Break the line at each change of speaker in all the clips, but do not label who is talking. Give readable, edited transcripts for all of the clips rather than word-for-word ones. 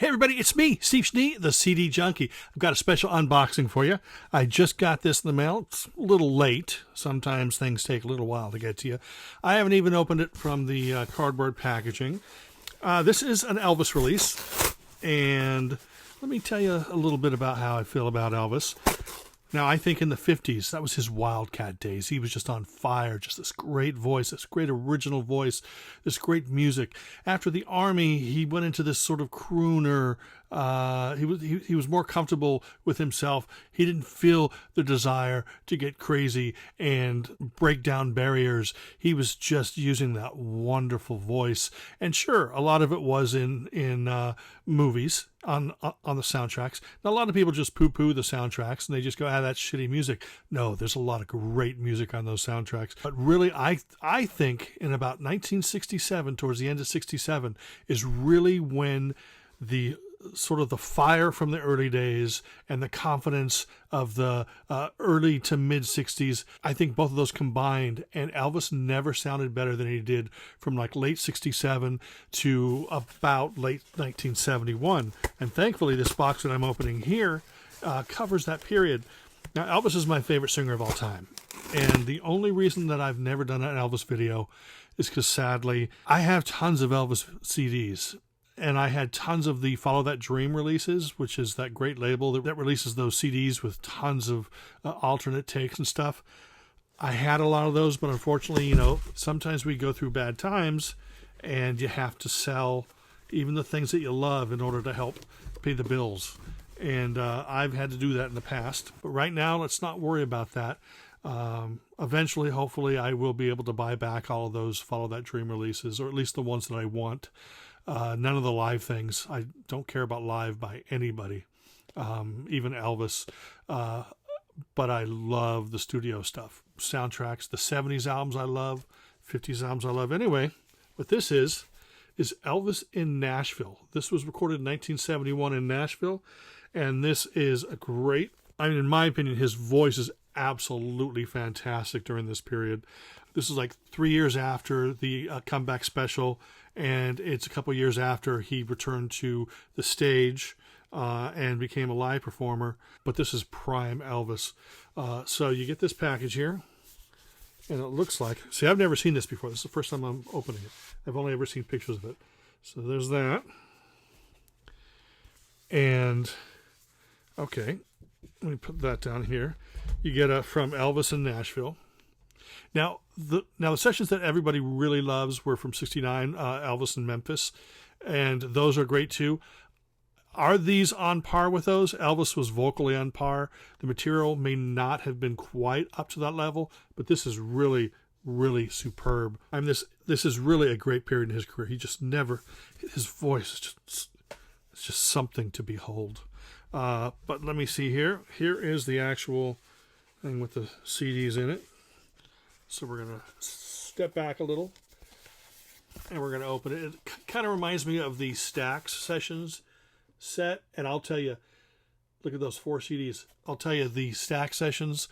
Hey everybody, it's me, Steve Schnee, the CD Junkie. I've got a special unboxing for you. I just got this in the mail. It's a little late. Sometimes things take a little while to get to you. I haven't even opened it from the cardboard packaging. This is an Elvis release, and let me tell you a little bit about how I feel about Elvis. Now, I think in the 50s, that was his wildcat days. He was just on fire, just this great voice, this great original voice, this great music. After the Army, he went into this sort of crooner. He was more comfortable with himself. He didn't feel the desire to get crazy and break down barriers. He was just using that wonderful voice. And sure, a lot of it was in movies, on the soundtracks. Now, a lot of people just poo-poo the soundtracks and they just go, that's shitty music. No, there's a lot of great music on those soundtracks. But really, I think in about 1967, towards the end of 67, is really when the sort of the fire from the early days and the confidence of the early to mid 60s, I think both of those combined, and Elvis never sounded better than he did from like late 67 to about late 1971. And thankfully this box that I'm opening here covers that period. Now, Elvis is my favorite singer of all time, and the only reason that I've never done an Elvis video is because sadly I have tons of Elvis CDs. And I had tons of the Follow That Dream releases, which is that great label that releases those CDs with tons of alternate takes and stuff. I had a lot of those, but unfortunately, sometimes we go through bad times and you have to sell even the things that you love in order to help pay the bills. And I've had to do that in the past. But right now, let's not worry about that. Eventually, hopefully, I will be able to buy back all of those Follow That Dream releases, or at least the ones that I want. None of the live things. I don't care about live by anybody, even Elvis. But I love the studio stuff. Soundtracks, the 70s albums I love, 50s albums I love. Anyway, what this is Elvis in Nashville. This was recorded in 1971 in Nashville, and this is a great, in my opinion, his voice is absolutely fantastic during this period. This is like 3 years after the comeback special, and it's a couple years after he returned to the stage and became a live performer. But this is prime Elvis. So you get this package here, and it looks like, see, I've never seen this before. This is the first time I'm opening it. I've only ever seen pictures of it. So there's that. And, okay, let me put that down here. You get a From Elvis in Nashville. Now the sessions that everybody really loves were from 69, Elvis in Memphis, and those are great too. Are these on par with those? Elvis was vocally on par. The material may not have been quite up to that level, but this is really, really superb. This is really a great period in his career. He just never, his voice is it's just something to behold. But let me see here. Here is the actual thing with the CDs in it. So we're going to step back a little, and we're going to open it. It kind of reminds me of the Stax Sessions set, and I'll tell you, look at those 4 CDs. I'll tell you, the Stax Sessions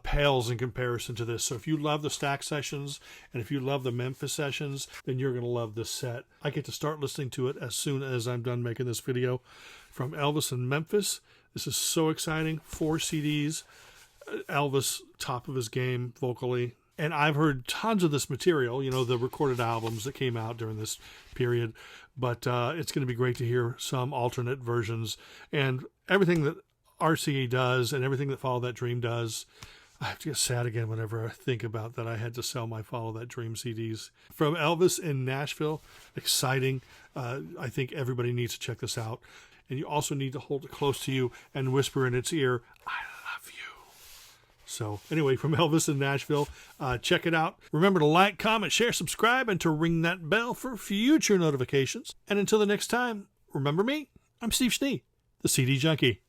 pales in comparison to this. So if you love the Stax Sessions, and if you love the Memphis Sessions, then you're going to love this set. I get to start listening to it as soon as I'm done making this video. From Elvis in Memphis, this is so exciting. 4 CDs, Elvis, top of his game vocally. And I've heard tons of this material, the recorded albums that came out during this period. But it's going to be great to hear some alternate versions. And everything that RCA does and everything that Follow That Dream does, I have to get sad again whenever I think about that I had to sell my Follow That Dream CDs. From Elvis in Nashville, exciting. I think everybody needs to check this out. And you also need to hold it close to you and whisper in its ear, I love you. So anyway, from Elvis in Nashville, check it out. Remember to like, comment, share, subscribe, and to ring that bell for future notifications. And until the next time, remember me, I'm Steve Schnee, the CD Junkie.